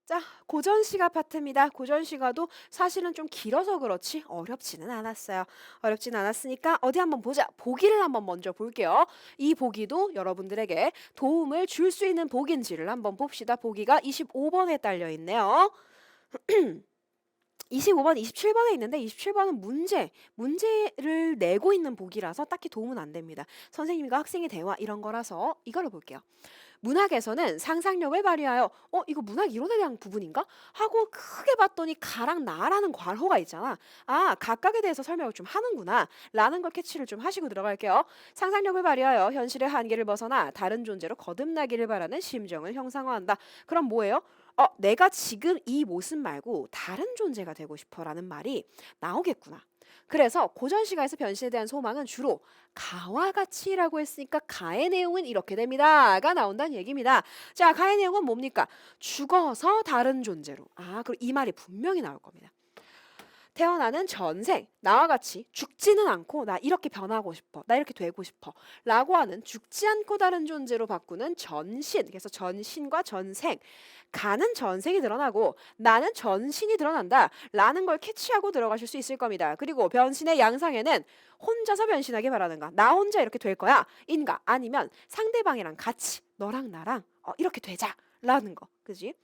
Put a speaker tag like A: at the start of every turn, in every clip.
A: 자, 고전시가 파트입니다. 고전시가도 사실은 좀 길어서 그렇지 어렵지는 않았어요. 어렵지는 않았으니까 어디 한번 보자. 보기를 한번 먼저 볼게요. 이 보기도 여러분들에게 도움을 줄 수 있는 보기인지를 한번 봅시다. 보기가 25번에 딸려 있네요. 25번, 27번에 있는데 27번은 문제를 내고 있는 보기라서 딱히 도움은 안 됩니다. 선생님과 학생의 대화 이런 거라서 이걸로 볼게요. 문학에서는 상상력을 발휘하여 이거 문학 이론에 대한 부분인가? 하고 크게 봤더니 가랑 나라는 괄호가 있잖아. 아, 각각에 대해서 설명을 좀 하는구나 라는 걸 캐치를 좀 하시고 들어갈게요. 상상력을 발휘하여 현실의 한계를 벗어나 다른 존재로 거듭나기를 바라는 심정을 형상화한다. 그럼 뭐예요? 내가 지금 이 모습 말고 다른 존재가 되고 싶어라는 말이 나오겠구나. 그래서 고전시가에서 변신에 대한 소망은 주로 가와 같이라고 했으니까 가의 내용은 이렇게 됩니다가 나온다는 얘기입니다. 자, 가의 내용은 뭡니까? 죽어서 다른 존재로. 아, 그리고 이 말이 분명히 나올 겁니다. 태어나는 전생, 나와 같이 죽지는 않고 나 이렇게 변하고 싶어, 나 이렇게 되고 싶어 라고 하는 죽지 않고 다른 존재로 바꾸는 전신, 그래서 전신과 전생, 가는 전생이 드러나고 나는 전신이 드러난다 라는 걸 캐치하고 들어가실 수 있을 겁니다. 그리고 변신의 양상에는 혼자서 변신하기 바라는가, 나 혼자 이렇게 될 거야 인가, 아니면 상대방이랑 같이 너랑 나랑 이렇게 되자 라는 거, 그지?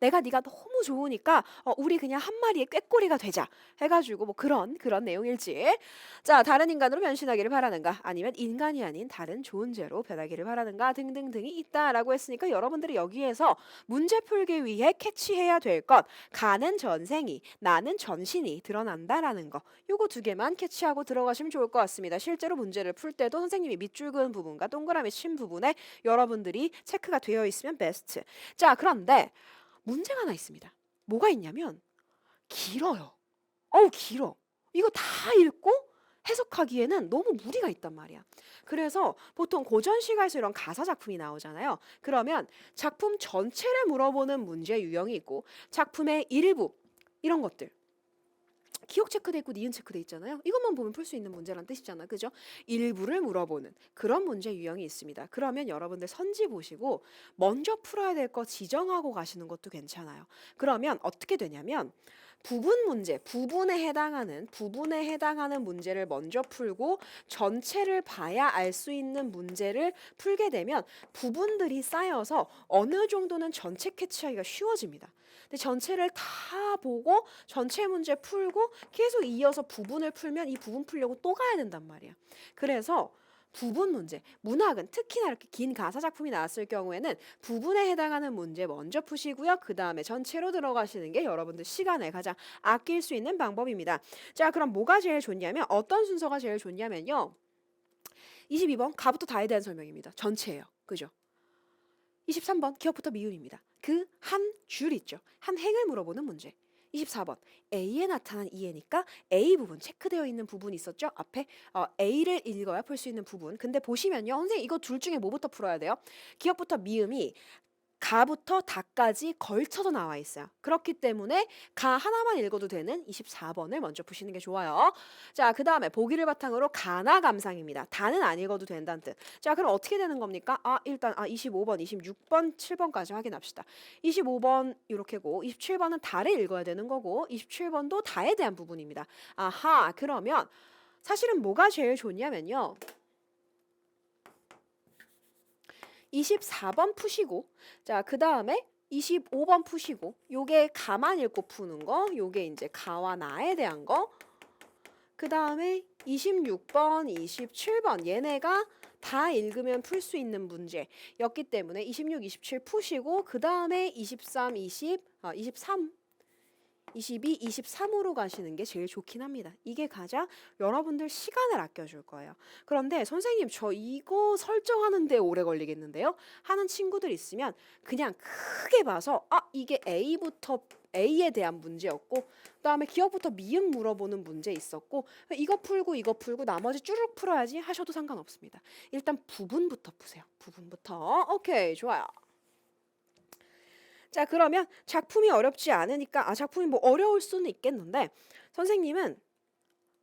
A: 내가 네가 너무 좋으니까 우리 그냥 한 마리의 꾀꼬리가 되자 해가지고 뭐 그런 내용일지. 자, 다른 인간으로 변신하기를 바라는가, 아니면 인간이 아닌 다른 좋은 죄로 변하기를 바라는가 등등등이 있다라고 했으니까 여러분들이 여기에서 문제 풀기 위해 캐치해야 될 것, 가는 전생이 나는 전신이 드러난다라는 거, 요거 두 개만 캐치하고 들어가시면 좋을 것 같습니다. 실제로 문제를 풀 때도 선생님이 밑줄 그은 부분과 동그라미 친 부분에 여러분들이 체크가 되어 있으면 베스트. 자, 그런데 문제가 하나 있습니다. 뭐가 있냐면 길어요. 길어. 이거 다 읽고 해석하기에는 너무 무리가 있단 말이야. 그래서 보통 고전 시가에서 이런 가사 작품이 나오잖아요. 그러면 작품 전체를 물어보는 문제 유형이 있고 작품의 일부 이런 것들, 기억 체크돼 있고 니은 체크돼 있잖아요. 이것만 보면 풀 수 있는 문제란 뜻이잖아. 그죠? 일부를 물어보는 그런 문제 유형이 있습니다. 그러면 여러분들 선지 보시고 먼저 풀어야 될 거 지정하고 가시는 것도 괜찮아요. 그러면 어떻게 되냐면 부분 문제, 부분에 해당하는 문제를 먼저 풀고 전체를 봐야 알 수 있는 문제를 풀게 되면 부분들이 쌓여서 어느 정도는 전체 캐치하기가 쉬워집니다. 근데 전체를 다 보고 전체 문제 풀고 계속 이어서 부분을 풀면 이 부분 풀려고 또 가야 된단 말이야. 그래서 부분 문제, 문학은 특히나 이렇게 긴 가사 작품이 나왔을 경우에는 부분에 해당하는 문제 먼저 푸시고요. 그 다음에 전체로 들어가시는 게 여러분들 시간을 가장 아낄 수 있는 방법입니다. 자, 그럼 뭐가 제일 좋냐면 어떤 순서가 제일 좋냐면요. 22번 가부터 다에 대한 설명입니다. 전체예요. 그죠? 23번 기억부터 미음입니다. 그 한 줄 있죠. 한 행을 물어보는 문제. 24번 A에 나타난 이해니까 A 부분 체크되어 있는 부분이 있었죠. 앞에 A를 읽어야 풀 수 있는 부분. 근데 보시면요. 선생님 이거 둘 중에 뭐부터 풀어야 돼요? 기억부터 미음이 가부터 다까지 걸쳐서 나와 있어요. 그렇기 때문에 가 하나만 읽어도 되는 24번을 먼저 푸시는 게 좋아요. 자, 그 다음에 보기를 바탕으로 가나 감상입니다. 다는 안 읽어도 된다는 뜻. 자, 그럼 어떻게 되는 겁니까? 일단 25번, 26번, 7번까지 확인합시다. 25번 이렇게고 27번은 다를 읽어야 되는 거고 27번도 다에 대한 부분입니다. 아하, 그러면 사실은 뭐가 제일 좋냐면요. 24번 푸시고, 자, 그 다음에 25번 푸시고, 요게 가만 읽고 푸는 거, 요게 이제 가와 나에 대한 거, 그 다음에 26번, 27번 얘네가 다 읽으면 풀 수 있는 문제였기 때문에 26, 27 푸시고 그 다음에 23, 23 22, 23으로 가시는 게 제일 좋긴 합니다. 이게 가장 여러분들 시간을 아껴줄 거예요. 그런데 선생님 저 이거 설정하는데 오래 걸리겠는데요? 하는 친구들 있으면 그냥 크게 봐서 이게 A에 대한 문제였고 그다음에 기억부터 미음 물어보는 문제 있었고 이거 풀고 나머지 쭈르륵 풀어야지 하셔도 상관없습니다. 일단 부분부터 푸세요. 부분부터. 오케이, 좋아요. 자, 그러면 작품이 어렵지 않으니까 작품이 뭐 어려울 수는 있겠는데 선생님은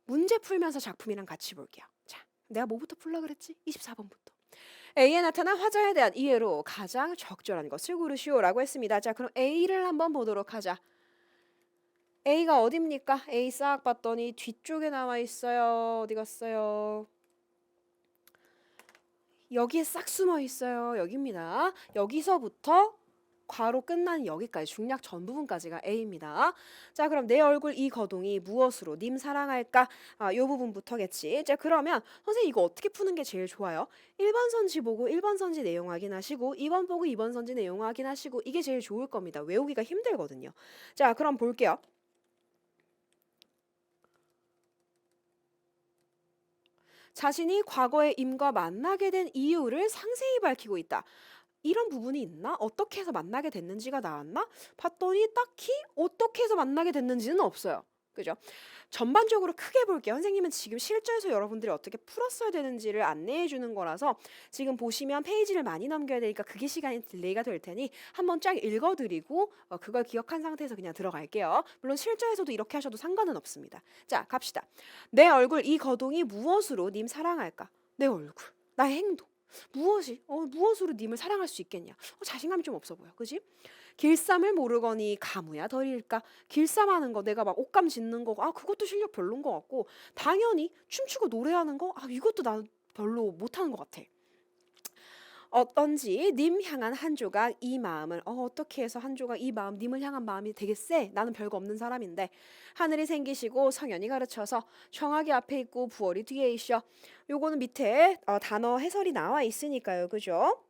A: 문제 풀면서 작품이랑 같이 볼게요. 자, 내가 뭐부터 풀라 그랬지? 24번부터. A에 나타난 화자에 대한 이해로 가장 적절한 것을 고르시오라고 했습니다. 자, 그럼 A를 한번 보도록 하자. A가 어딥니까? A 싹 봤더니 뒤쪽에 나와 있어요. 어디 갔어요? 여기에 싹 숨어 있어요. 여기입니다. 여기서부터 괄호 끝난 여기까지 중략 전 부분까지가 A입니다. 자, 그럼 내 얼굴 이 거동이 무엇으로 님 사랑할까? 요 부분부터겠지. 자, 그러면 선생님 이거 어떻게 푸는 게 제일 좋아요? 1번 선지 보고 1번 선지 내용 확인하시고 2번 보고 2번 선지 내용 확인하시고 이게 제일 좋을 겁니다. 외우기가 힘들거든요. 자, 그럼 볼게요. 자신이 과거에 임과 만나게 된 이유를 상세히 밝히고 있다. 이런 부분이 있나? 어떻게 해서 만나게 됐는지가 나왔나? 봤더니 딱히 어떻게 해서 만나게 됐는지는 없어요. 그죠? 전반적으로 크게 볼게요. 선생님은 지금 실전에서 여러분들이 어떻게 풀었어야 되는지를 안내해 주는 거라서 지금 보시면 페이지를 많이 넘겨야 되니까 그게 시간이 딜레이가 될 테니 한번 쫙 읽어드리고 그걸 기억한 상태에서 그냥 들어갈게요. 물론 실전에서도 이렇게 하셔도 상관은 없습니다. 자, 갑시다. 내 얼굴 이 거동이 무엇으로 님 사랑할까? 내 얼굴, 나의 행동. 무엇으로 님을 사랑할 수 있겠냐? 자신감이 좀 없어 보여. 그지? 길쌈을 모르거니 가무야 덜일까? 길쌈하는 거 내가 막 옷감 짓는 거 그것도 실력 별론 것 같고 당연히 춤추고 노래하는 거 이것도 난 별로 못하는 것 같아. 어떤지 님 향한 한 조각 이 마음을 어떻게 해서 한 조각 이 마음 님을 향한 마음이 되게 세. 나는 별거 없는 사람인데 하늘이 생기시고 성현이 가르쳐서 청하기 앞에 있고 부월이 뒤에 있어. 요거는 밑에 단어 해설이 나와 있으니까요. 그죠?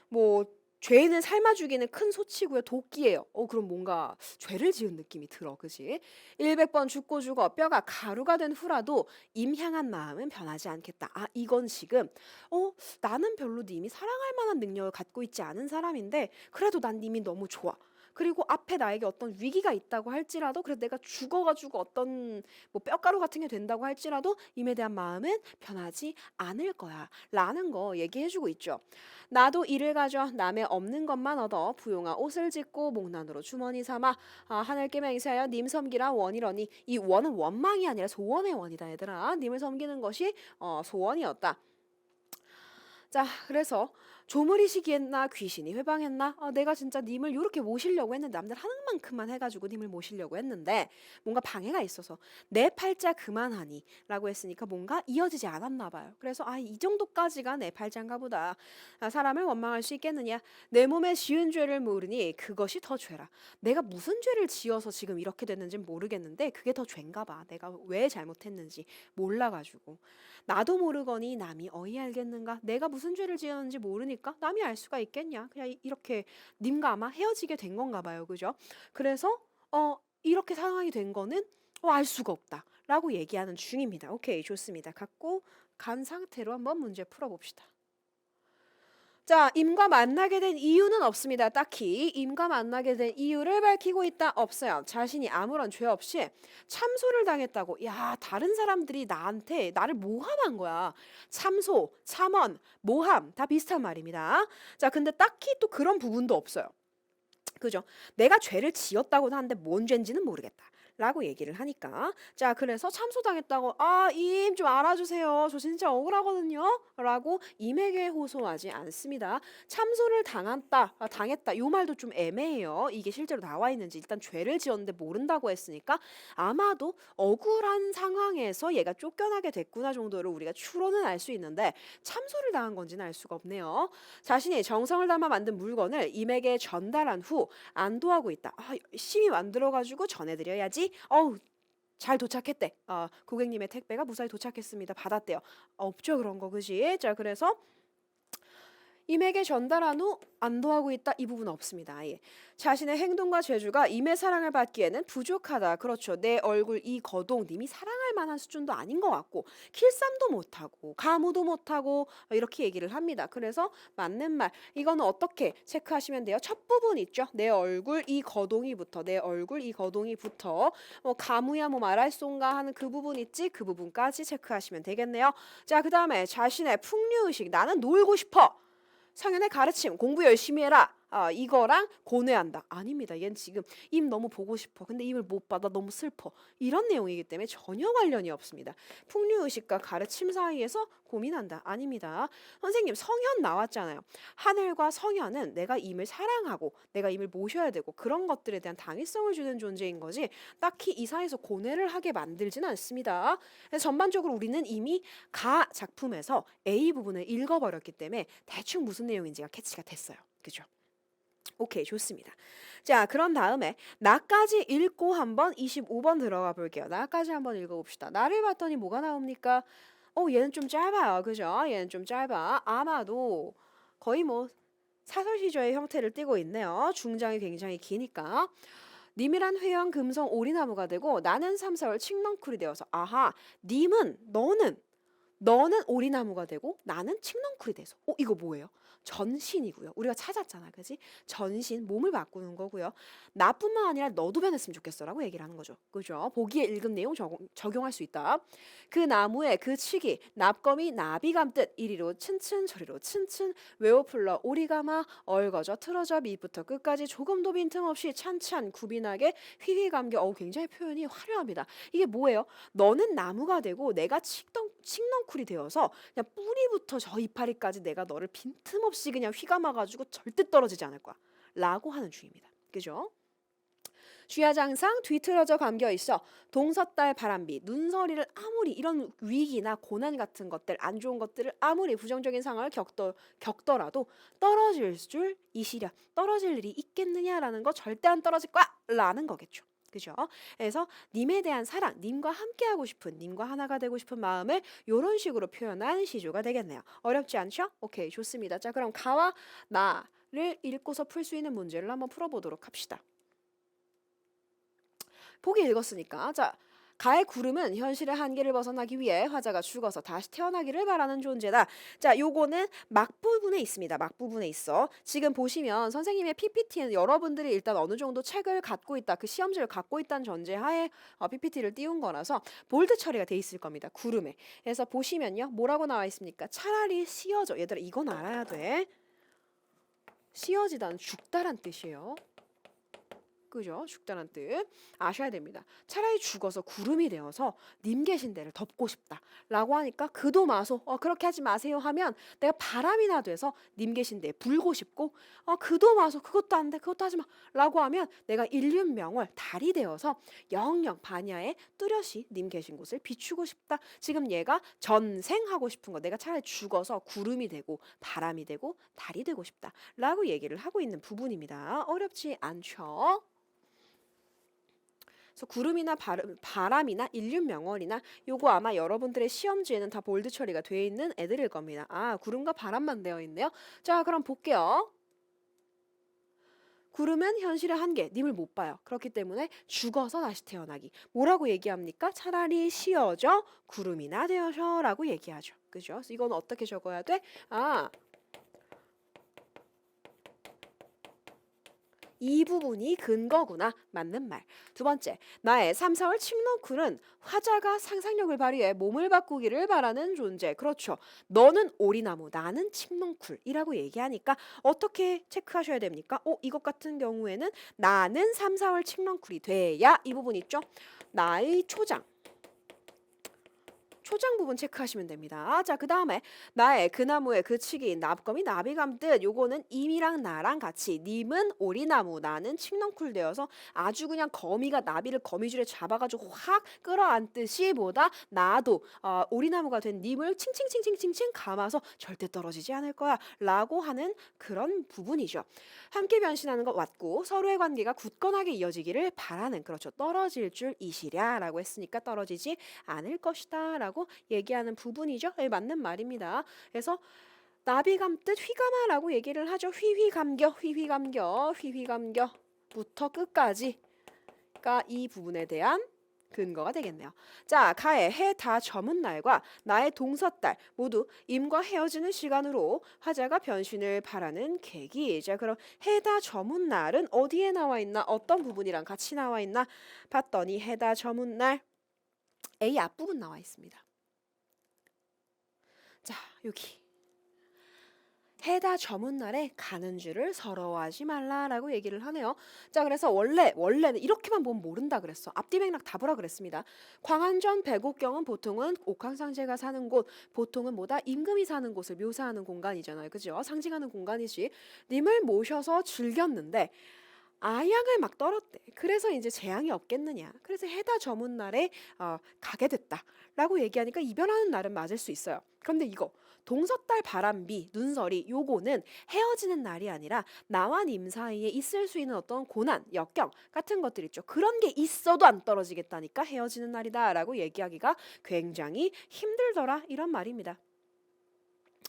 A: 뭐 죄는 삶아 죽이는 큰 소치고요. 도끼예요. 그럼 뭔가 죄를 지은 느낌이 들어. 그지? 100번 죽고 죽어 뼈가 가루가 된 후라도 임 향한 마음은 변하지 않겠다. 이건 지금 나는 별로 님이 사랑할 만한 능력을 갖고 있지 않은 사람인데 그래도 난 님이 너무 좋아. 그리고 앞에 나에게 어떤 위기가 있다고 할지라도 그래도 내가 죽어가지고 어떤 뭐 뼈가루 같은 게 된다고 할지라도 임에 대한 마음은 변하지 않을 거야 라는 거 얘기해주고 있죠. 나도 이를 가져 남의 없는 것만 얻어 부용한 옷을 짓고 목난으로 주머니 삼아 하늘께 맹세하여 님 섬기라 원이러니 이 원은 원망이 아니라 소원의 원이다 얘들아. 님을 섬기는 것이 소원이었다. 자, 그래서 조물이시기 했나 귀신이 회방했나 내가 진짜 님을 이렇게 모시려고 했는데 남들 하는 만큼만 해가지고 님을 모시려고 했는데 뭔가 방해가 있어서 내 팔자 그만하니 라고 했으니까 뭔가 이어지지 않았나 봐요. 그래서 이 정도까지가 내 팔자인가 보다. 사람을 원망할 수 있겠느냐. 내 몸에 지은 죄를 모르니 그것이 더 죄라. 내가 무슨 죄를 지어서 지금 이렇게 됐는지 모르겠는데 그게 더 죄인가 봐. 내가 왜 잘못했는지 몰라가지고. 나도 모르거니 남이 어이 알겠는가. 내가 무슨 죄를 지었는지 모르니까 남이 알 수가 있겠냐. 그냥 이렇게 님과 아마 헤어지게 된 건가 봐요. 그죠? 그래서 이렇게 상황이 된 거는 알 수가 없다 라고 얘기하는 중입니다. 오케이, 좋습니다. 갖고 간 상태로 한번 문제 풀어봅시다. 자, 임과 만나게 된 이유는 없습니다. 딱히 임과 만나게 된 이유를 밝히고 있다. 없어요. 자신이 아무런 죄 없이 참소를 당했다고. 야, 다른 사람들이 나한테 나를 모함한 거야. 참소, 참언, 모함 다 비슷한 말입니다. 자, 근데 딱히 또 그런 부분도 없어요. 그죠? 내가 죄를 지었다고는 하는데 뭔 죄인지는 모르겠다. 라고 얘기를 하니까 자, 그래서 참소당했다고 임 좀 알아주세요. 저 진짜 억울하거든요. 라고 임에게 호소하지 않습니다. 참소를 당했다. 요 말도 좀 애매해요. 이게 실제로 나와 있는지. 일단 죄를 지었는데 모른다고 했으니까 아마도 억울한 상황에서 얘가 쫓겨나게 됐구나 정도로 우리가 추론은 알 수 있는데 참소를 당한 건지는 알 수가 없네요. 자신이 정성을 담아 만든 물건을 임에게 전달한 후 안도하고 있다. 열심히 만들어가지고 전해드려야지. 잘 도착했대. 고객님의 택배가 무사히 도착했습니다. 받았대요. 없죠 그런 거. 그지? 자, 그래서 임에게 전달한 후 안도하고 있다. 이 부분은 없습니다. 자신의 행동과 재주가 임의 사랑을 받기에는 부족하다. 그렇죠. 내 얼굴 이 거동 님이 사랑할 만한 수준도 아닌 것 같고 킬쌈도 못하고 가무도 못하고 이렇게 얘기를 합니다. 그래서 맞는 말. 이거는 어떻게 체크하시면 돼요? 첫 부분 있죠. 내 얼굴 이 거동이부터 가무야 뭐 말할 쏜가 하는 그 부분 있지? 그 부분까지 체크하시면 되겠네요. 자, 그 다음에 자신의 풍류의식. 나는 놀고 싶어. 성현의 가르침 공부 열심히 해라. 이거랑 고뇌한다. 아닙니다. 얘는 지금 임 너무 보고 싶어. 근데 임을 못 받아. 너무 슬퍼. 이런 내용이기 때문에 전혀 관련이 없습니다. 풍류의식과 가르침 사이에서 고민한다. 아닙니다. 선생님 성현 나왔잖아요. 하늘과 성현은 내가 임을 사랑하고 내가 임을 모셔야 되고 그런 것들에 대한 당위성을 주는 존재인 거지 딱히 이 사이에서 고뇌를 하게 만들지는 않습니다. 그래서 전반적으로 우리는 이미 가 작품에서 A 부분을 읽어버렸기 때문에 대충 무슨 내용인지가 캐치가 됐어요. 그죠? 오케이, 좋습니다. 자, 그런 다음에 나까지 읽고 한번 25번 들어가 볼게요. 나까지 한번 읽어봅시다. 나를 봤더니 뭐가 나옵니까? 얘는 좀 짧아요. 그죠? 얘는 좀 짧아. 아마도 거의 뭐 사설 시조의 형태를 띠고 있네요. 중장이 굉장히 기니까. 님이란 회형 금성 오리나무가 되고 나는 3, 4월 칡넝쿨이 되어서 아하, 너는 오리나무가 되고 나는 칡넝쿨이 돼서 이거 뭐예요? 전신이고요. 우리가 찾았잖아. 그지? 전신, 몸을 바꾸는 거고요. 나뿐만 아니라 너도 변했으면 좋겠어라고 얘기를 하는 거죠. 그죠? 보기에 읽은 내용 적용할 수 있다. 그 나무에 그 치기 납검이 나비 감듯 이리로 츤츤 저리로 츤츤 외워풀러 오리가마 얼거져 틀어져 밑부터 끝까지 조금도 빈틈없이 찬찬 구빈하게 휘휘감겨 굉장히 표현이 화려합니다. 이게 뭐예요? 너는 나무가 되고 내가 칡넝쿨이 되어서 그냥 뿌리부터 저 이파리까지 내가 너를 빈틈없이 그냥 휘감아가지고 절대 떨어지지 않을 거야 라고 하는 주의입니다. 그죠? 쥐야장상 뒤틀어져 감겨 있어 동섰달 바람비 눈서리를 아무리 이런 위기나 고난 같은 것들 안 좋은 것들을 아무리 부정적인 상황을 겪더라도 떨어질 줄 이시랴 떨어질 일이 있겠느냐라는 거 절대 안 떨어질 거야 라는 거겠죠. 그죠? 그래서 님에 대한 사랑, 님과 함께하고 싶은, 님과 하나가 되고 싶은 마음을 이런 식으로 표현한 시조가 되겠네요. 어렵지 않죠? 오케이, 좋습니다. 자, 그럼 가와 나를 읽고서 풀 수 있는 문제를 한번 풀어보도록 합시다. 보기 읽었으니까 자 가의 구름은 현실의 한계를 벗어나기 위해 화자가 죽어서 다시 태어나기를 바라는 존재다. 자, 요거는 막 부분에 있습니다. 막 부분에 있어. 지금 보시면 선생님의 PPT는 여러분들이 일단 어느 정도 책을 갖고 있다, 그 시험지를 갖고 있다는 전제하에 PPT를 띄운 거라서 볼드 처리가 돼 있을 겁니다. 구름에. 그래서 보시면요, 뭐라고 나와 있습니까? 차라리 씌어져. 얘들아, 이건 알아야 돼. 씌어지다는 죽다란 뜻이에요. 그죠? 죽다란 뜻 아셔야 됩니다. 차라리 죽어서 구름이 되어서 님 계신 데를 덮고 싶다 라고 하니까 그도 마소 그렇게 하지 마세요 하면 내가 바람이나 돼서 님 계신 데에 불고 싶고 그도 마소 그것도 안 돼 그것도 하지 마 라고 하면 내가 일륜명월 달이 되어서 영영 반야에 뚜렷이 님 계신 곳을 비추고 싶다. 지금 얘가 전생하고 싶은 거 내가 차라리 죽어서 구름이 되고 바람이 되고 달이 되고 싶다 라고 얘기를 하고 있는 부분입니다. 어렵지 않죠? 그래서 구름이나 바람이나 일륜명월이나 요거 아마 여러분들의 시험지에는 다 볼드 처리가 되어 있는 애들일 겁니다. 구름과 바람만 되어 있네요. 자, 그럼 볼게요. 구름은 현실의 한계, 님을 못 봐요. 그렇기 때문에 죽어서 다시 태어나기. 뭐라고 얘기합니까? 차라리 씌어져 구름이나 되어셔 라고 얘기하죠. 그죠? 그래서 이건 어떻게 적어야 돼? 이 부분이 근거구나. 맞는 말. 두 번째, 나의 3, 4월 칡넝쿨은 화자가 상상력을 발휘해 몸을 바꾸기를 바라는 존재. 그렇죠. 너는 오리나무, 나는 칡넝쿨이라고 얘기하니까 어떻게 체크하셔야 됩니까? 이것 같은 경우에는 나는 3, 4월 칡넝쿨이 돼야 이 부분 있죠? 나의 초장 부분 체크하시면 됩니다. 자, 그 다음에 나의 그 나무의 그 치기 납검이 나비 감듯 요거는 임이랑 나랑 같이 님은 오리나무 나는 칡넝쿨 되어서 아주 그냥 거미가 나비를 거미줄에 잡아가지고 확 끌어안듯이 보다 나도 오리나무가 된 님을 칭칭칭칭칭칭 감아서 절대 떨어지지 않을 거야 라고 하는 그런 부분이죠. 함께 변신하는 것 맞고 서로의 관계가 굳건하게 이어지기를 바라는 그렇죠. 떨어질 줄 이시랴 라고 했으니까 떨어지지 않을 것이다 라고 얘기하는 부분이죠. 맞는 말입니다. 그래서 나비 감듯 휘감아라고 얘기를 하죠. 휘휘감겨 부터 끝까지가 이 부분에 대한 근거가 되겠네요. 자, 가의 해 다 저문 날과 나의 동서달 모두 임과 헤어지는 시간으로 화자가 변신을 바라는 계기. 자, 그럼 해 다 저문 날은 어디에 나와 있나? 어떤 부분이랑 같이 나와 있나? 봤더니 해 다 저문 날 A 앞부분 나와 있습니다. 자, 여기 해다 저문 날에 가는 줄을 서러워하지 말라라고 얘기를 하네요. 자, 그래서 원래는 이렇게만 보면 모른다 그랬어. 앞뒤 맥락 다 보라 그랬습니다. 광안전 백옥경은 보통은 옥황상제가 사는 곳, 보통은 뭐다? 임금이 사는 곳을 묘사하는 공간이잖아요. 그죠? 상징하는 공간이지. 님을 모셔서 즐겼는데 아양을 막 떨었대. 그래서 이제 재앙이 없겠느냐. 그래서 해다 저문 날에 가게 됐다라고 얘기하니까 이별하는 날은 맞을 수 있어요. 그런데 이거 동서달 바람비 눈설이 요거는 헤어지는 날이 아니라 나와 님 사이에 있을 수 있는 어떤 고난, 역경 같은 것들 있죠. 그런 게 있어도 안 떨어지겠다니까 헤어지는 날이다라고 얘기하기가 굉장히 힘들더라 이런 말입니다.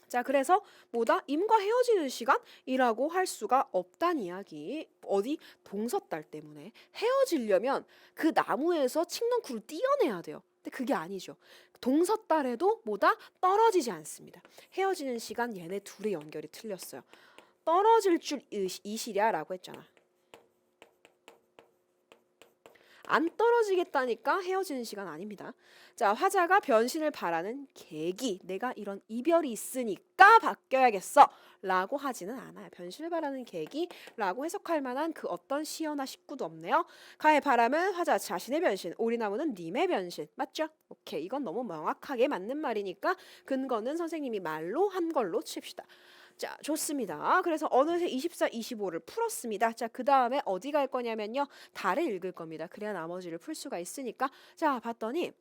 A: 자, 그래서 뭐다? 임과 헤어지는 시간이라고 할 수가 없다는 이야기. 어디? 동서달 때문에 헤어지려면 그 나무에서 칡넝쿨을 띄어내야 돼요. 근데 그게 아니죠. 동서달에도 뭐다? 떨어지지 않습니다. 헤어지는 시간 얘네 둘의 연결이 틀렸어요. 떨어질 줄 이시랴라고 했잖아. 안 떨어지겠다니까 헤어지는 시간 아닙니다. 자, 화자가 변신을 바라는 계기, 내가 이런 이별이 있으니까 바뀌어야겠어 라고 하지는 않아요. 변신을 바라는 계기라고 해석할 만한 그 어떤 시어나 식구도 없네요. 가의 바람은 화자 자신의 변신, 오리나무는 님의 변신. 맞죠? 오케이, 이건 너무 명확하게 맞는 말이니까 근거는 선생님이 말로 한 걸로 칩시다. 자, 좋습니다. 그래서 어느새 24, 25를 풀었습니다. 자, 그 다음에 어디 갈 거냐면요. 달을 읽을 겁니다. 그래야 나머지를 풀 수가 있으니까. 자, 봤더니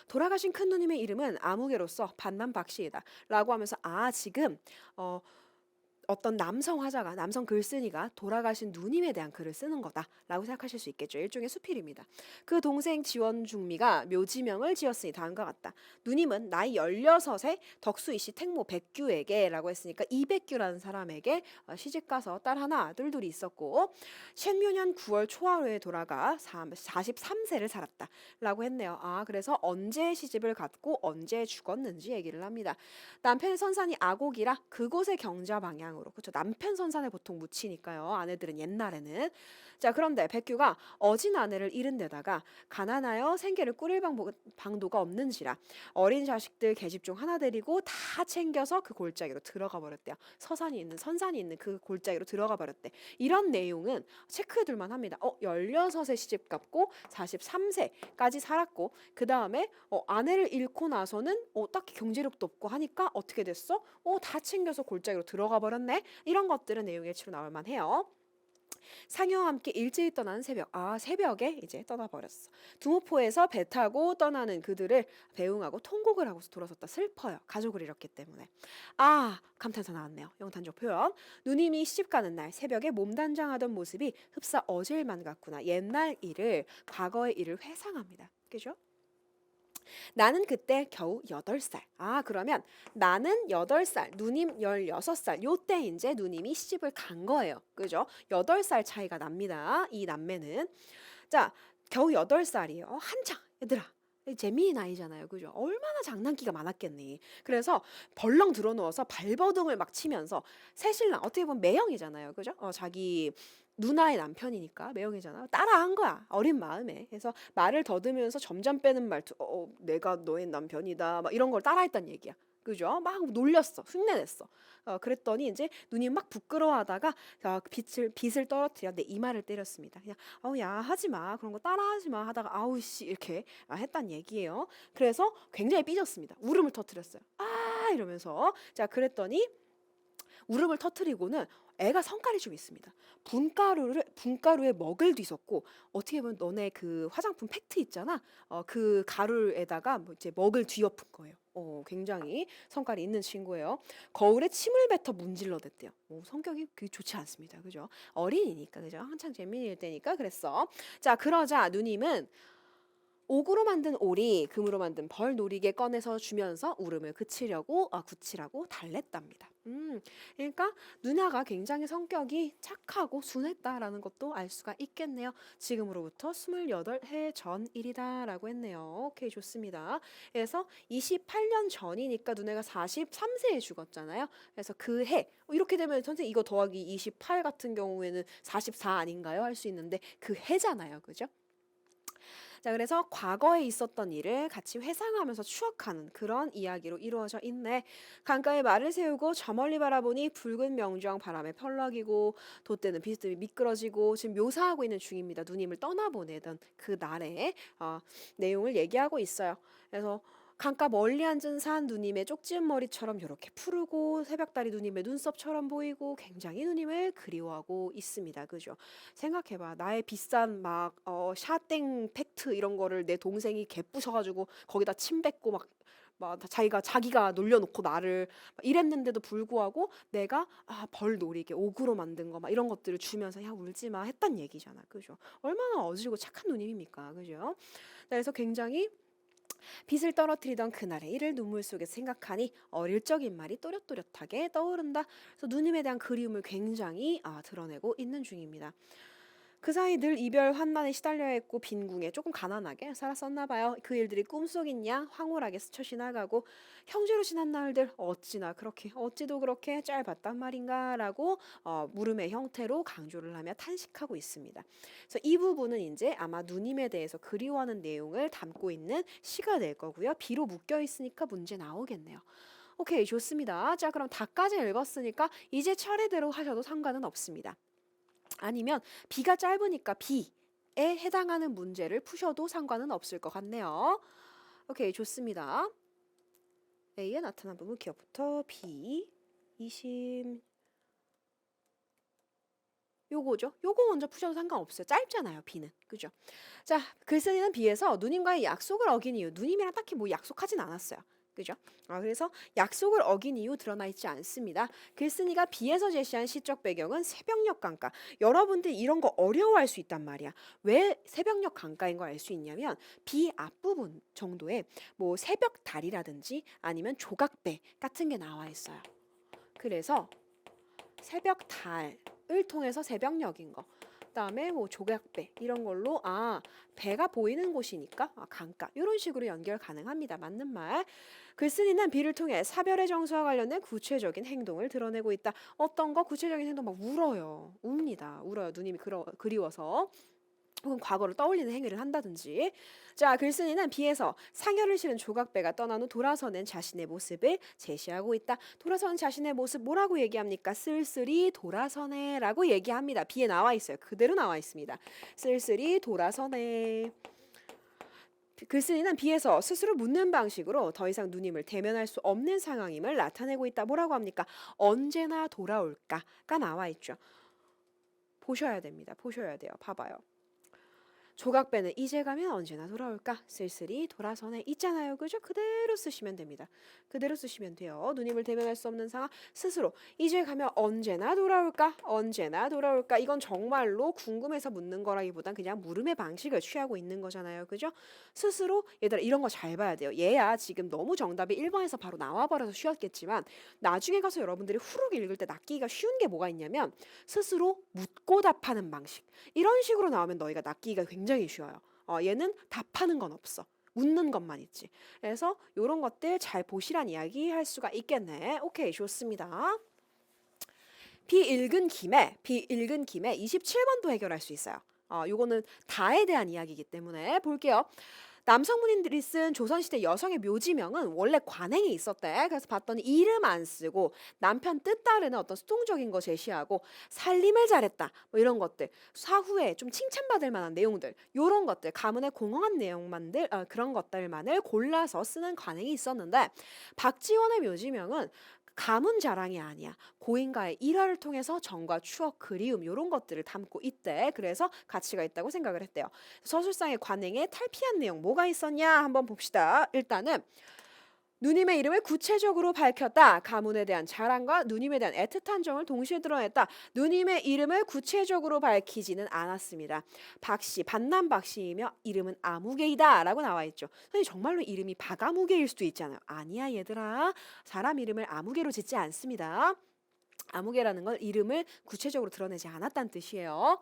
A: 돌아가신 큰 누님의 이름은 아무개로서 반만박씨이다 라고 하면서 지금 어떤 남성 화자가 남성 글쓴이가 돌아가신 누님에 대한 글을 쓰는 거다라고 생각하실 수 있겠죠. 일종의 수필입니다. 그 동생 지원중미가 묘지명을 지었으니 다음과 같다. 누님은 나이 16세 덕수이씨 택모 백규에게라고 했으니까 이백규라는 사람에게 시집가서 딸 하나 둘 있었고 신묘년 9월 초하루에 돌아가 43세를 살았다라고 했네요. 그래서 언제 시집을 갔고 언제 죽었는지 얘기를 합니다. 남편의 선산이 아곡이라 그곳의 경자 방향으로 그렇죠. 남편 선산에 보통 묻히니까요. 아내들은 옛날에는. 자, 그런데 백규가 어진 아내를 잃은 데다가 가난하여 생계를 꾸릴 방도가 없는지라 어린 자식들 계집 중 하나 데리고 다 챙겨서 그 골짜기로 들어가 버렸대요. 선산이 있는 그 골짜기로 들어가 버렸대. 이런 내용은 체크해 둘만 합니다. 16세 시집 갔고 43세까지 살았고 그 다음에 아내를 잃고 나서는 딱히 경제력도 없고 하니까 어떻게 됐어? 다 챙겨서 골짜기로 들어가 버렸네. 이런 것들은 내용 일치로 나올 만해요. 상여와 함께 일제히 떠나는 새벽. 새벽에 이제 떠나버렸어. 두모포에서 배 타고 떠나는 그들을 배웅하고 통곡을 하고서 돌아섰다. 슬퍼요. 가족을 잃었기 때문에. 감탄사 나왔네요. 영탄조 표현. 누님이 시집 가는 날 새벽에 몸단장하던 모습이 흡사 어제일만 같구나. 옛날 일을 과거의 일을 회상합니다. 그죠? 나는 그때 겨우 8살. 그러면 나는 8살, 누님 16살. 요때 이제 누님이 시집을 간 거예요. 그죠? 8살 차이가 납니다. 이 남매는. 자, 겨우 8살이에요. 한창 얘들아. 재미의 나이잖아요. 그죠? 얼마나 장난기가 많았겠니. 그래서 벌렁 들어누워서 발버둥을 막 치면서 새신랑 어떻게 보면 매형이잖아요. 그죠? 자기 누나의 남편이니까 매형이잖아. 따라한 거야. 어린 마음에. 그래서 말을 더듬으면서 점점 빼는 말투. 내가 너의 남편이다. 막 이런 걸 따라했단 얘기야. 그죠? 막 놀렸어. 흉내냈어. 그랬더니 이제 누님 막 부끄러워하다가 빗을 떨어뜨려 내 이마를 때렸습니다. 그냥 야 하지 마. 그런 거 따라하지 마 하다가 아우씨 이렇게 했단 얘기예요. 그래서 굉장히 삐졌습니다. 울음을 터뜨렸어요. 이러면서 자 그랬더니 울음을 터뜨리고는 애가 성깔이 좀 있습니다. 분가루에 먹을 뒤섞고 어떻게 보면 너네 그 화장품 팩트 있잖아. 그 가루에다가 이제 먹을 뒤엎은 거예요. 굉장히 성깔이 있는 친구예요. 거울에 침을 뱉어 문질러댔대요. 성격이 좋지 않습니다. 그죠? 어린이니까 그죠? 한창 재민이일 때니까 그랬어. 자 그러자 누님은 옥으로 만든 오리, 금으로 만든 벌 노리개 꺼내서 주면서 울음을 굳히라고 달랬답니다. 그러니까 누나가 굉장히 성격이 착하고 순했다라는 것도 알 수가 있겠네요. 지금으로부터 28해 전 일이다라고 했네요. 오케이, 좋습니다. 그래서 28년 전이니까 누나가 43세에 죽었잖아요. 그래서 그 해, 이렇게 되면 선생님 이거 더하기 28 같은 경우에는 44 아닌가요? 할 수 있는데 그 해잖아요. 그죠? 자, 그래서 과거에 있었던 일을 같이 회상하면서 추억하는 그런 이야기로 이루어져 있네. 강가에 말을 세우고 저 멀리 바라보니 붉은 명주황 바람에 펄럭이고 돛대는 비스듬히 미끄러지고 지금 묘사하고 있는 중입니다. 누님을 떠나보내던 그 날의 내용을 얘기하고 있어요. 그래서 강가 멀리 앉은 산 누님의 쪽지은 머리처럼 이렇게 푸르고 새벽달이 누님의 눈썹처럼 보이고 굉장히 누님을 그리워하고 있습니다. 그죠? 생각해봐. 나의 비싼 막 샤땡 팩트 이런 거를 내 동생이 개부셔가지고 거기다 침 뱉고 막 자기가 놀려놓고 나를 막 이랬는데도 불구하고 내가 벌 노리게 옥으로 만든 거 막 이런 것들을 주면서 야 울지 마 했단 얘기잖아. 그죠? 얼마나 어지고 착한 누님입니까? 그죠? 그래서 굉장히 빚을 떨어뜨리던 그날의 일을 눈물 속에서 생각하니 어릴 적 인말이 또렷또렷하게 떠오른다. 그래서 누님에 대한 그리움을 굉장히 드러내고 있는 중입니다. 그 사이 늘 이별 환난에 시달려야 했고 빈궁에 조금 가난하게 살았었나 봐요. 그 일들이 꿈속인 양 황홀하게 스쳐 지나가고 형제로 지난 날들 어찌도 그렇게 짧았단 말인가라고 물음의 형태로 강조를 하며 탄식하고 있습니다. 그래서 이 부분은 이제 아마 누님에 대해서 그리워하는 내용을 담고 있는 시가 될 거고요. 비로 묶여 있으니까 문제 나오겠네요. 오케이, 좋습니다. 자, 그럼 다까지 읽었으니까 이제 차례대로 하셔도 상관은 없습니다. 아니면 비가 짧으니까 비에 해당하는 문제를 푸셔도 상관은 없을 것 같네요. 오케이, 좋습니다. A에 나타난 부분 기억부터 B 20 요거죠. 요거 먼저 푸셔도 상관없어요. 짧잖아요, B는. 그죠? 자, 글쓴이는 B에서 누님과의 약속을 어긴 이유. 누님이랑 딱히 뭐 약속하진 않았어요. 그죠? 그래서 약속을 어긴 이유 드러나 있지 않습니다. 글쓴이가 B에서 제시한 시적 배경은 새벽녘 강가. 여러분들 이런 거 어려워할 수 있단 말이야. 왜 새벽녘 강가인 걸 알 수 있냐면 B 앞부분 정도에 뭐 새벽 달이라든지 아니면 조각배 같은 게 나와 있어요. 그래서 새벽 달을 통해서 새벽녘인 거. 그다음에 뭐 조각배 이런 걸로 배가 보이는 곳이니까 강가 이런 식으로 연결 가능합니다. 맞는 말. 글쓴이는 비를 통해 사별의 정서와 관련된 구체적인 행동을 드러내고 있다. 어떤 거 구체적인 행동 막 울어요. 웁니다. 울어요. 누님이 그리워서. 혹은 과거를 떠올리는 행위를 한다든지. 자, 글쓴이는 비에서 상여를 실은 조각배가 떠난 후 돌아서는 자신의 모습을 제시하고 있다. 돌아서는 자신의 모습 뭐라고 얘기합니까? 쓸쓸히 돌아서네 라고 얘기합니다. 비에 나와 있어요. 그대로 나와 있습니다. 쓸쓸히 돌아서네. 글쓴이는 비에서 스스로 묻는 방식으로 더 이상 누님을 대면할 수 없는 상황임을 나타내고 있다. 뭐라고 합니까? 언제나 돌아올까가 나와 있죠. 보셔야 됩니다. 보셔야 돼요. 봐봐요. 조각배는 이제 가면 언제나 돌아올까? 쓸쓸히 돌아서네 있잖아요. 그죠? 그대로 쓰시면 됩니다. 그대로 쓰시면 돼요. 누님을 대면할 수 없는 상황 스스로 이제 가면 언제나 돌아올까? 언제나 돌아올까? 이건 정말로 궁금해서 묻는 거라기보단 그냥 물음의 방식을 취하고 있는 거잖아요. 그죠? 스스로 얘들아 이런 거 잘 봐야 돼요. 얘야 지금 너무 정답이 1번에서 바로 나와버려서 쉬웠겠지만 나중에 가서 여러분들이 후루룩 읽을 때 낚기가 쉬운 게 뭐가 있냐면 스스로 묻고 답하는 방식 이런 식으로 나오면 너희가 낚기가 굉장히 쉬워요. 얘는 답하는 건 없어. 묻는 것만 있지. 그래서 이런 것들 잘 보시란 이야기 할 수가 있겠네. 오케이, 좋습니다. 비 읽은 김에 27번도 해결할 수 있어요. 요거는 다에 대한 이야기이기 때문에 볼게요. 남성분들이 쓴 조선시대 여성의 묘지명은 원래 관행이 있었대. 그래서 봤더니 이름 안 쓰고 남편 뜻 따르는 어떤 수동적인 거 제시하고 살림을 잘했다. 뭐 이런 것들. 사후에 좀 칭찬받을 만한 내용들. 요런 것들. 가문의 공허한 내용만들 그런 것들만을 골라서 쓰는 관행이 있었는데 박지원의 묘지명은 가문 자랑이 아니야. 고인과의 일화를 통해서 정과 추억, 그리움 이런 것들을 담고 있대. 그래서 가치가 있다고 생각을 했대요. 서술상의 관행에 탈피한 내용 뭐가 있었냐 한번 봅시다. 일단은 누님의 이름을 구체적으로 밝혔다. 가문에 대한 자랑과 누님에 대한 애틋한 정을 동시에 드러냈다. 누님의 이름을 구체적으로 밝히지는 않았습니다. 박씨, 반남 박씨이며 이름은 아무개이다 라고 나와 있죠. 선생님 정말로 이름이 박아무개일 수도 있잖아요. 아니야 얘들아. 사람 이름을 아무개로 짓지 않습니다. 아무개라는 건 이름을 구체적으로 드러내지 않았다는 뜻이에요.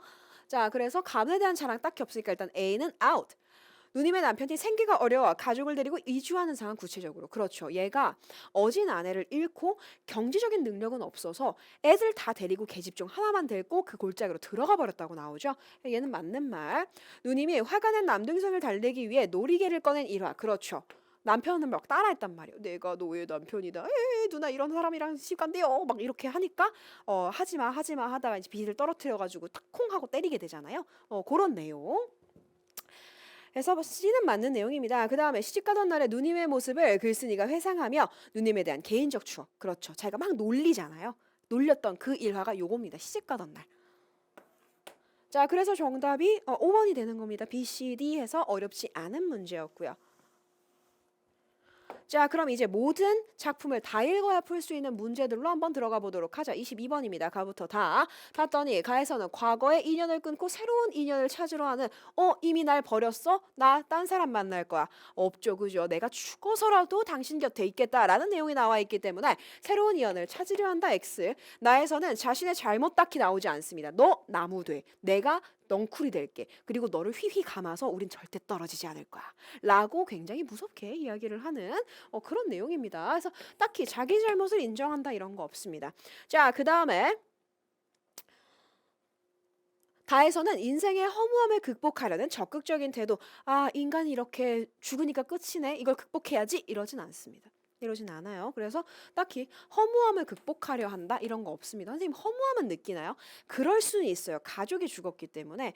A: 자, 그래서 가문에 대한 자랑 딱히 없으니까 일단 A는 out. 누님의 남편이 생계가 어려워 가족을 데리고 이주하는 상황 구체적으로. 그렇죠. 얘가 어진 아내를 잃고 경제적인 능력은 없어서 애들 다 데리고 계집 중 하나만 데리고 그 골짜기로 들어가 버렸다고 나오죠. 얘는 맞는 말. 누님이 화가 난 남동생을 달래기 위해 놀이개를 꺼낸 일화. 그렇죠. 남편은 막 따라했단 말이에요. 내가 너의 남편이다. 에이, 누나 이런 사람이랑 시간돼요. 막 이렇게 하니까 하지마 하지마 하다가 이제 비를 떨어뜨려가지고 탁콩 하고 때리게 되잖아요. 그런 내용. 그래서 C는 맞는 내용입니다. 그 다음에 시집가던 날의 누님의 모습을 글쓴이가 회상하며 누님에 대한 개인적 추억. 그렇죠. 자기가 막 놀리잖아요. 놀렸던 그 일화가 요겁니다. 시집가던 날. 자, 그래서 정답이 5번이 되는 겁니다. B, C, D 해서 어렵지 않은 문제였고요. 자, 그럼 이제 모든 작품을 다 읽어야 풀 수 있는 문제들로 한번 들어가 보도록 하자. 22번입니다. 가부터 다. 봤더니 가에서는 과거의 인연을 끊고 새로운 인연을 찾으러 하는 이미 날 버렸어? 나 딴 사람 만날 거야. 없죠. 그죠? 내가 죽어서라도 당신 곁에 있겠다라는 내용이 나와 있기 때문에 새로운 인연을 찾으려 한다. X. 나에서는 자신의 잘못 딱히 나오지 않습니다. 너 나무 돼. 내가 넝쿨이 될게. 그리고 너를 휘휘 감아서 우린 절대 떨어지지 않을 거야. 라고 굉장히 무섭게 이야기를 하는 그런 내용입니다. 그래서 딱히 자기 잘못을 인정한다 이런 거 없습니다. 자, 그 다음에 다에서는 인생의 허무함을 극복하려는 적극적인 태도. 아, 인간이 이렇게 죽으니까 끝이네. 이걸 극복해야지. 이러진 않습니다. 이러진 않아요. 그래서 딱히 허무함을 극복하려 한다 이런 거 없습니다. 선생님 허무함은 느끼나요? 그럴 수는 있어요. 가족이 죽었기 때문에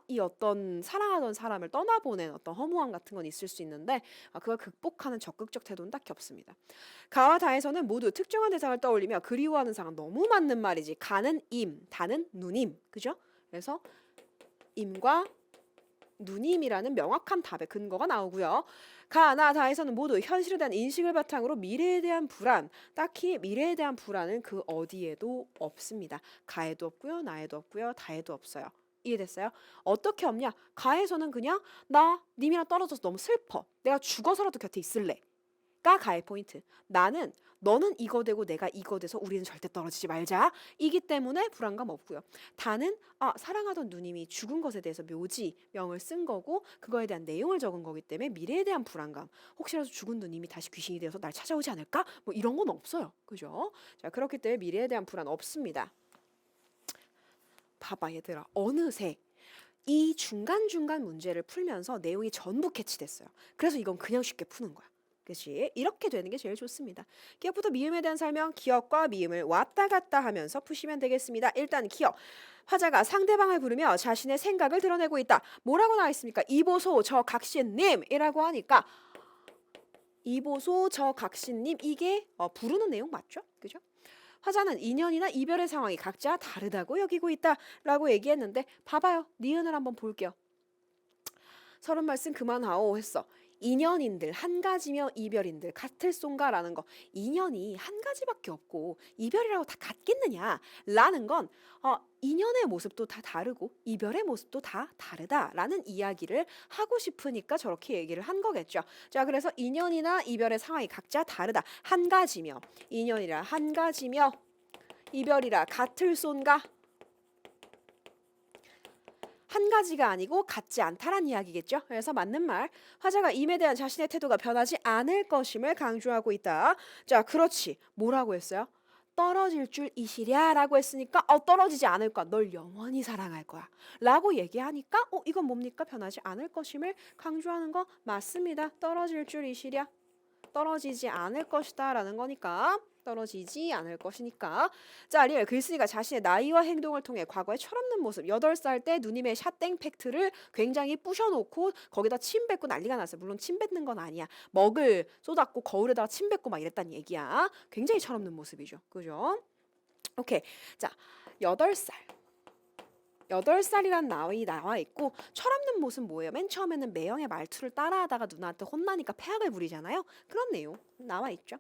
A: 이 어떤 사랑하던 사람을 떠나보낸 어떤 허무함 같은 건 있을 수 있는데 그걸 극복하는 적극적 태도는 딱히 없습니다. 가와 다에서는 모두 특정한 대상을 떠올리며 그리워하는 상은 너무 맞는 말이지. 가는 임, 다는 누님. 그죠? 그래서 임과 누님이라는 명확한 답의 근거가 나오고요. 가, 나, 다에서는 모두 현실에 대한 인식을 바탕으로 미래에 대한 불안, 딱히 미래에 대한 불안은 그 어디에도 없습니다. 가에도 없고요, 나에도 없고요, 다에도 없어요. 이해됐어요? 어떻게 없냐? 가에서는 그냥 나 님이랑 떨어져서 너무 슬퍼. 내가 죽어서라도 곁에 있을래. 가 가의 포인트. 나는 너는 이거 되고 내가 이거 돼서 우리는 절대 떨어지지 말자. 이기 때문에 불안감 없고요. 다는 사랑하던 누님이 죽은 것에 대해서 묘지명을 쓴 거고 그거에 대한 내용을 적은 거기 때문에 미래에 대한 불안감. 혹시라도 죽은 누님이 다시 귀신이 되어서 날 찾아오지 않을까? 뭐 이런 건 없어요. 그죠? 자, 그렇기 때문에 미래에 대한 불안 없습니다. 봐봐 얘들아. 어느새 이 중간중간 문제를 풀면서 내용이 전부 캐치됐어요. 그래서 이건 그냥 쉽게 푸는 거야. 그치? 이렇게 되는 게 제일 좋습니다. 기억부터 미음에 대한 설명, 기억과 미음을 왔다 갔다 하면서 푸시면 되겠습니다. 일단 기억. 화자가 상대방을 부르며 자신의 생각을 드러내고 있다. 뭐라고 나와 있습니까? 이보소 저 각신님이라고 하니까 이보소 저 각신님 이게 부르는 내용 맞죠? 그죠? 화자는 인연이나 이별의 상황이 각자 다르다고 여기고 있다라고 얘기했는데 봐봐요. 니은을 한번 볼게요. 서른 말씀 그만하오 했어. 인연인들 한 가지며 이별인들 같을 쏜가라는 거. 인연이 한 가지밖에 없고 이별이라고 다 같겠느냐 라는 건 인연의 모습도 다 다르고 이별의 모습도 다 다르다라는 이야기를 하고 싶으니까 저렇게 얘기를 한 거겠죠. 자, 그래서 인연이나 이별의 상황이 각자 다르다. 한 가지며 인연이라 한 가지며 이별이라 같을 쏜가. 한 가지가 아니고 같지 않다란 이야기겠죠. 그래서 맞는 말. 화자가 임에 대한 자신의 태도가 변하지 않을 것임을 강조하고 있다. 자, 그렇지. 뭐라고 했어요? 떨어질 줄 이시랴 라고 했으니까 떨어지지 않을 거야. 널 영원히 사랑할 거야. 라고 얘기하니까 이건 뭡니까? 변하지 않을 것임을 강조하는 거 맞습니다. 떨어질 줄 이시랴. 떨어지지 않을 것이다 라는 거니까 떨어지지 않을 것이니까. 자, 리얼 글쓴이가 자신의 나이와 행동을 통해 과거의 철없는 모습 8살 때 누님의 샷땡 팩트를 굉장히 부셔놓고 거기다 침 뱉고 난리가 났어요. 물론 침 뱉는 건 아니야. 먹을 쏟았고 거울에다가 침 뱉고 막 이랬단 얘기야. 굉장히 철없는 모습이죠. 그죠? 오케이. 자, 8살. 8살이란 나이 나와 있고 철없는 모습 뭐예요? 맨 처음에는 매형의 말투를 따라하다가 누나한테 혼나니까 패악을 부리잖아요. 그런 내용 나와 있죠.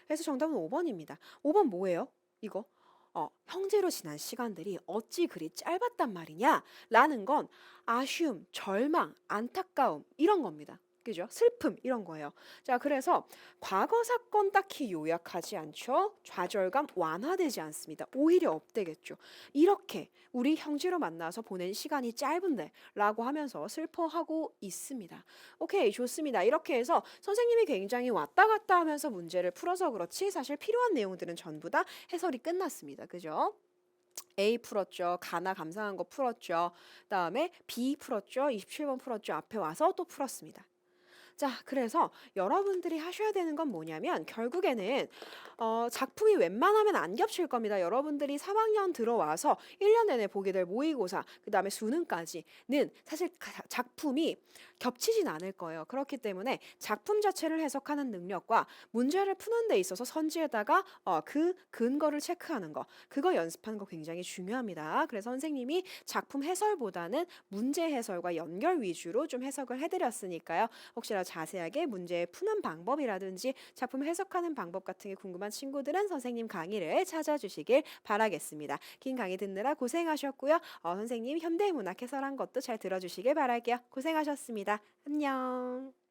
A: 그래서 정답은 5번입니다. 5번 뭐예요? 이거 형제로 지난 시간들이 어찌 그리 짧았단 말이냐? 라는 건 아쉬움, 절망, 안타까움 이런 겁니다. 그죠? 슬픔 이런 거예요. 자, 그래서 과거 사건 딱히 요약하지 않죠. 좌절감 완화되지 않습니다. 오히려 업되겠죠. 이렇게 우리 형제로 만나서 보낸 시간이 짧은데 라고 하면서 슬퍼하고 있습니다. 오케이, 좋습니다. 이렇게 해서 선생님이 굉장히 왔다 갔다 하면서 문제를 풀어서 그렇지 사실 필요한 내용들은 전부 다 해설이 끝났습니다. 그죠? A 풀었죠. 가나 감상한 거 풀었죠. 그다음에 B 풀었죠. 27번 풀었죠. 앞에 와서 또 풀었습니다. 자, 그래서 여러분들이 하셔야 되는 건 뭐냐면 결국에는 작품이 웬만하면 안 겹칠 겁니다. 여러분들이 3학년 들어와서 1년 내내 보게 될 모의고사, 그다음에 수능까지는 사실 작품이 겹치진 않을 거예요. 그렇기 때문에 작품 자체를 해석하는 능력과 문제를 푸는 데 있어서 선지에다가 그 근거를 체크하는 거, 그거 연습하는 거 굉장히 중요합니다. 그래서 선생님이 작품 해설보다는 문제 해설과 연결 위주로 좀 해석을 해드렸으니까요. 혹시나 자세하게 문제 푸는 방법이라든지 작품 해석하는 방법 같은 게 궁금한 친구들은 선생님 강의를 찾아주시길 바라겠습니다. 긴 강의 듣느라 고생하셨고요. 선생님 현대문학 해설한 것도 잘 들어주시길 바랄게요. 고생하셨습니다. 안녕.